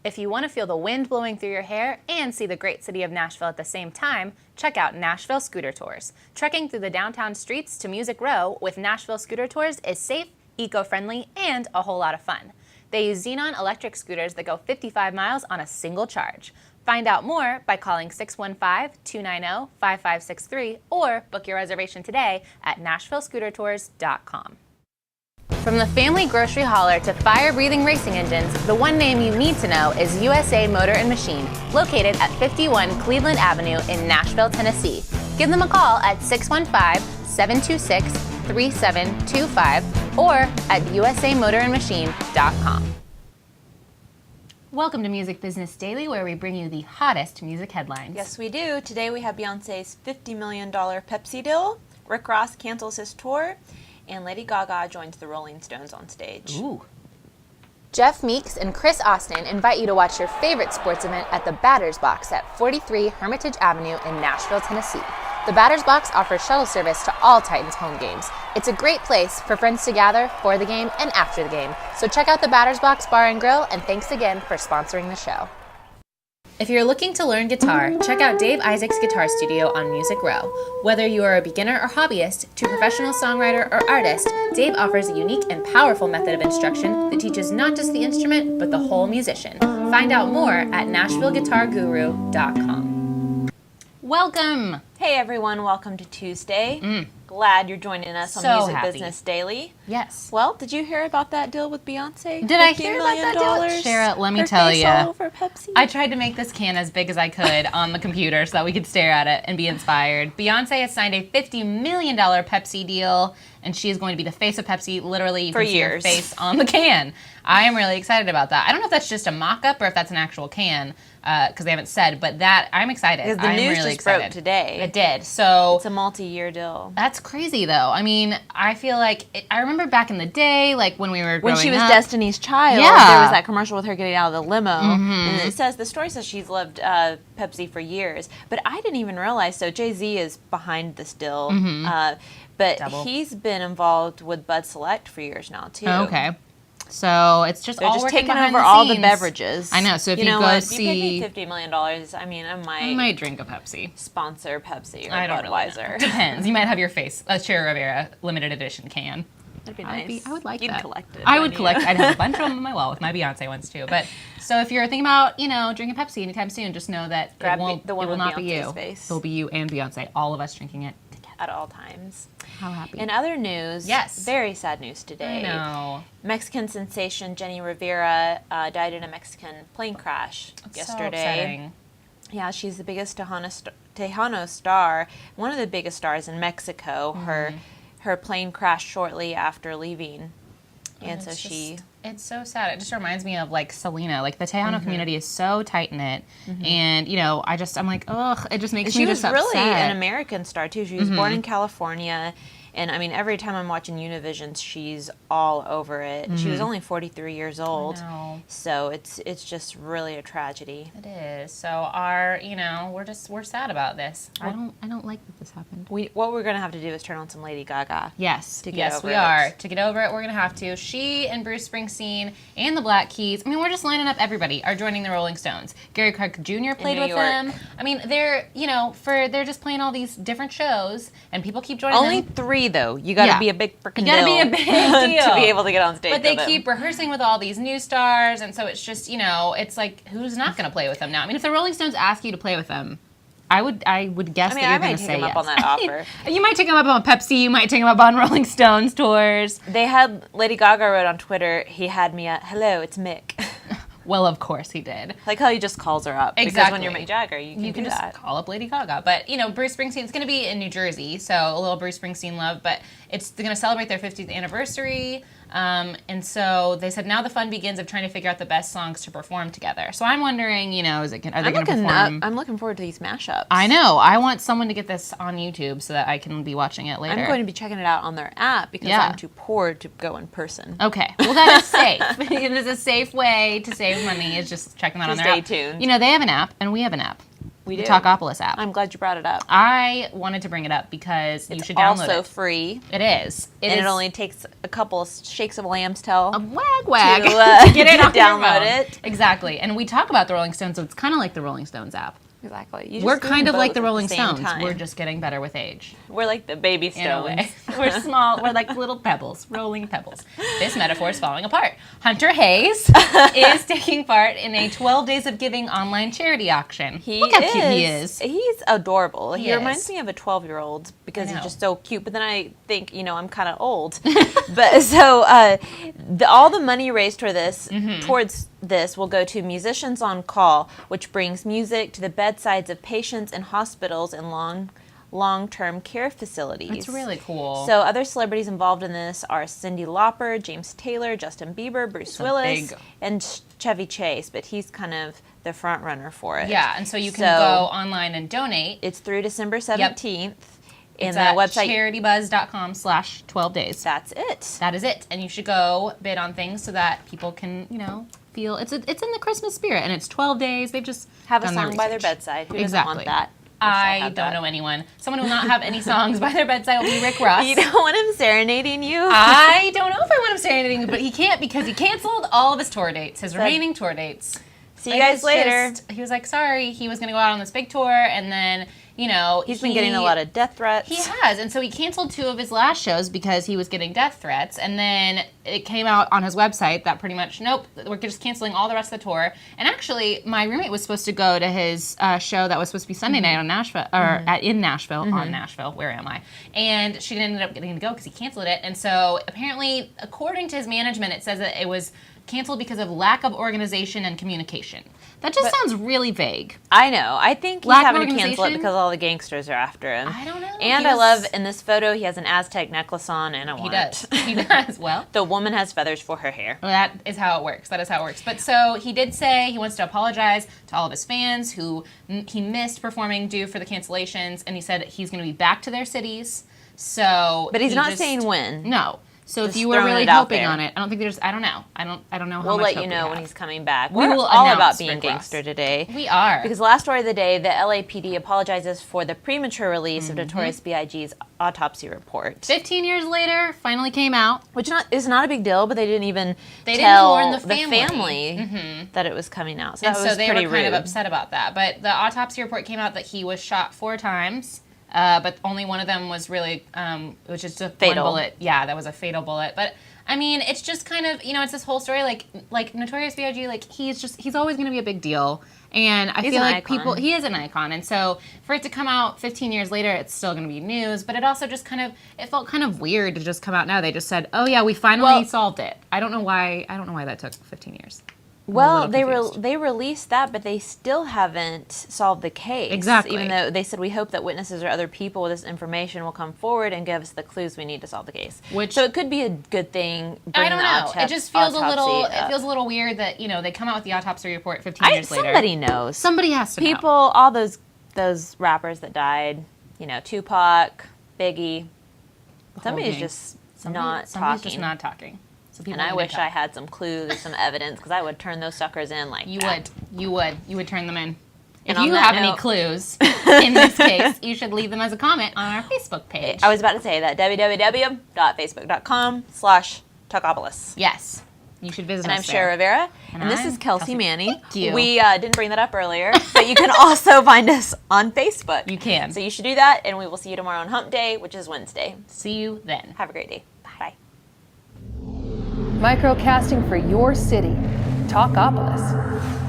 If you want to feel the wind blowing through your hair and see the great city of Nashville at the same time, check out Nashville Scooter Tours. Trekking through the downtown streets to Music Row with Nashville Scooter Tours is safe, eco-friendly, and a whole lot of fun. They use Xenon electric scooters that go 55 miles on a single charge. Find out more by calling 615-290-5563 or book your reservation today at NashvilleScooterTours.com. From the family grocery hauler to fire-breathing racing engines, the one name you need to know is USA Motor and Machine, located at 51 Cleveland Avenue in Nashville, Tennessee. Give them a call at 615-726-3725 or at usamotorandmachine.com. Welcome to Music Business Daily, where we bring you the hottest music headlines. Yes, we do. Today we have Beyonce's $50 million Pepsi deal, Rick Ross cancels his tour, and Lady Gaga joins the Rolling Stones on stage. Ooh. Jeff Meeks and Chris Austin invite you to watch your favorite sports event at the Batter's Box at 43 Hermitage Avenue in Nashville, Tennessee. The Batter's Box offers shuttle service to all Titans home games. It's a great place for friends to gather for the game and after the game. So check out the Batter's Box Bar and Grill, and thanks again for sponsoring the show. If you're looking to learn guitar, check out Dave Isaac's Guitar Studio on Music Row. Whether you are a beginner or hobbyist, to professional songwriter or artist, Dave offers a unique and powerful method of instruction that teaches not just the instrument, but the whole musician. Find out more at NashvilleGuitarGuru.com. Welcome! Hey everyone, welcome to Tuesday. Glad you're joining us on So Music happy. Business Daily. Yes. Well, did you hear about that deal with Beyonce? Did I hear about that deal? Shara, let me Her tell face you. all over Pepsi. I tried to make this can as big as I could on the computer so that we could stare at it and be inspired. Beyonce has signed a $50 million Pepsi deal, and she is going to be the face of Pepsi. Literally, you For can see her years. face on the can. I am really excited about that. I don't know if that's just a mock-up or if that's an actual can, because they haven't said, but that, I'm excited. Because the I'm news really just excited. broke today. It did. So It's a multi-year deal. that's crazy, though. I mean, I feel like, I remember back in the day, like when we were growing When she was up, Destiny's Child, Yeah. there was that commercial with her getting out of the limo. And it says, the story says she's loved Pepsi for years. But I didn't even realize, so Jay-Z is behind this deal. But Double. he's been involved with Bud Select for years now, too. Oh, okay. So it's just They're all just working taking behind over the all the scenes. beverages. I know. So if you know go what? see, If you pay me $50 million, I mean, I you might drink a Pepsi. sponsor Pepsi or I don't really Budweiser. know. Depends. You might have your face, a Cher Rivera limited edition can. That'd be I nice. would like You'd that. collect it. I would wouldn't collect. you? I'd have a bunch of them on my wall with my Beyonce ones too. But so if you're thinking about, drinking Pepsi anytime soon, just know that Grab it won't. the one it will with not be Beyonce's you. face. It'll be you and Beyonce, all of us drinking it together. At all times. How happy. In other news, Yes. very sad news today. I know. Mexican sensation Jenny Rivera died in a Mexican plane crash yesterday. So upsetting. Yeah, she's the biggest Tejano star, one of the biggest stars in Mexico. Her plane crashed shortly after leaving, and so It's so sad. It just reminds me of like Selena. Like the Tejano community is so tight knit, and I'm like, ugh. It just makes She me was just really upset. an American star too. She was born in California, and I mean, every time I'm watching Univision, she's all over it. She was only 43 years old, know. so it's just really a tragedy. It is. So we're sad about this. I don't like that this happened. What we're gonna have to do is turn on some Lady Gaga. Yes, To get yes, over we it. are. To get over it, we're gonna have to. She and Bruce Springsteen and the Black Keys. I mean, we're just lining up. Everybody are joining the Rolling Stones. Gary Clark Jr. played New with York. them. I mean, they're they're just playing all these different shows, and people keep joining Only them. 3 though. You got to Yeah. be a big freaking You gotta be a deal big deal to be able to get on stage. But they with them. keep rehearsing with all these new stars, and so it's just, it's like, who's not going to play with them now? I mean, if the Rolling Stones ask you to play with them, I would guess I mean, that you're I going might to take say them yes. up on that offer. You might take them up on Pepsi, you might take them up on Rolling Stones tours. They had Lady Gaga wrote on Twitter. He had me at hello, it's Mick. Well, of course he did. Like how he just calls her up. Because Exactly. when you're Mick Jagger, you can do just that. call up Lady Gaga. But, Bruce Springsteen's going to be in New Jersey, so a little Bruce Springsteen love. But they're going to celebrate their 50th anniversary. And so they said now the fun begins of trying to figure out the best songs to perform together. So I'm wondering, are they going to perform? I'm looking forward to these mashups. I know. I want someone to get this on YouTube so that I can be watching it later. I'm going to be checking it out on their app because Yeah. I'm too poor to go in person. Okay. Well, that is safe. It is a safe way to save money is just checking that on To their stay app. tuned. They have an app and we have an app. We the do. Talkapolis app. I'm glad you brought it up. I wanted to bring it up because you should download it. It's also free. It is. It only takes a couple of shakes of a lamb's tail. A wag to get it on download your phone. it. Exactly. And we talk about the Rolling Stones, so it's kind of like the Rolling Stones app. Exactly. We're kind of like the both at Rolling same Stones. time. We're just getting better with age. We're like the baby In a way. stones. We're small. We're like little pebbles, rolling pebbles. This metaphor is falling apart. Hunter Hayes is taking part in a 12 Days of Giving online charity auction. Look how cute he is. He's adorable. He is. reminds me of a 12-year-old because I know. he's just so cute. But then I think, I'm kind of old. But so all the money raised for this, towards this will go to Musicians on Call, which brings music to the bedsides of patients in hospitals and long-term care facilities. It's really cool. So other celebrities involved in this are Cyndi Lauper, James Taylor, Justin Bieber, Bruce Willis, and Chevy Chase, but he's kind of the front runner for it. Yeah, and so you can go online and donate. It's through December 17th. It's And at the website charitybuzz.com/12 days. That's it. That is it. And you should go bid on things so that people can, feel it's in the Christmas spirit, and it's 12 days. They've just Have a done their song by their research. bedside. Who Exactly. doesn't want that? I don't know anyone. Someone who will not have any songs by their bedside will be Rick Ross. You don't want him serenading you? I don't know if I want him serenading, but he can't because he canceled all of his tour dates, his remaining tour dates. See you guys later. He was like, sorry, he was going to go out on this big tour, and then, he's been getting a lot of death threats. He has, and so he canceled 2 of his last shows because he was getting death threats, and then it came out on his website that pretty much, nope, we're just canceling all the rest of the tour. And actually, my roommate was supposed to go to his show that was supposed to be Sunday night on Nashville, or in Nashville, on Nashville, where am I? And she ended up getting to go because he canceled it, and so apparently, according to his management, it says that it was canceled because of lack of organization and communication. That just sounds really vague. I know. I think he's Lack of having to cancel it organization? because all the gangsters are after him. I don't know. And I love, in this photo, he has an Aztec necklace on and a He wand. does. He does. Well, The woman has feathers for her hair. that is how it works. That is how it works. But so he did say he wants to apologize to all of his fans who he missed performing due for the cancellations, and he said he's going to be back to their cities. So, But he's not saying when. No. So Just if you were throwing really it out hoping there. on it, I don't think there's. I don't know. I don't know how We'll much let hope you we know when have. he's coming back. We We're will all announce about being Rick Ross. gangster today. We are. Because last story of the day, the LAPD apologizes for the premature release of Notorious B.I.G's autopsy report. 15 years later, finally came out. Which is not a big deal, but they didn't even They didn't tell warn the family. that it was coming out. So And that so was they pretty were kind rude. of upset about that. But the autopsy report came out that he was shot 4 times, but only one of them was really, which is just Fatal. one bullet. Yeah, that was a fatal bullet. But I mean, it's just kind of, it's this whole story, like Notorious B.I.G., like he's always going to be a big deal. And I feel like he is an icon. And so for it to come out 15 years later, it's still going to be news. But it also just it felt kind of weird to just come out now. They just said, oh yeah, we finally solved it. I don't know why that took 15 years. Well, they released that, but they still haven't solved the case. Exactly. Even though they said, we hope that witnesses or other people with this information will come forward and give us the clues we need to solve the case. So it could be a good thing. I don't know. It just feels a little weird that, they come out with the autopsy report 15 years later. Somebody knows. Somebody has to know. People, all those rappers that died, Tupac, Biggie, somebody's just not Somebody's talking. just not talking. So people And I need to wish talk. I had some clues or some evidence, because I would turn those suckers in like You that. would turn them in. And If on you that have any note- clues in this case, you should leave them as a comment on our Facebook page. I was about to say that, www.facebook.com/Talkapolis. Yes. You should visit And us I'm Cher there. Rivera, and this I'm is Kelsey Kelsey. Manning. Thank you. We didn't bring that up earlier, but you can also find us on Facebook. You can. So you should do that, and we will see you tomorrow on Hump Day, which is Wednesday. See you then. Have a great day. Bye. Microcasting for your city. Talkapolis.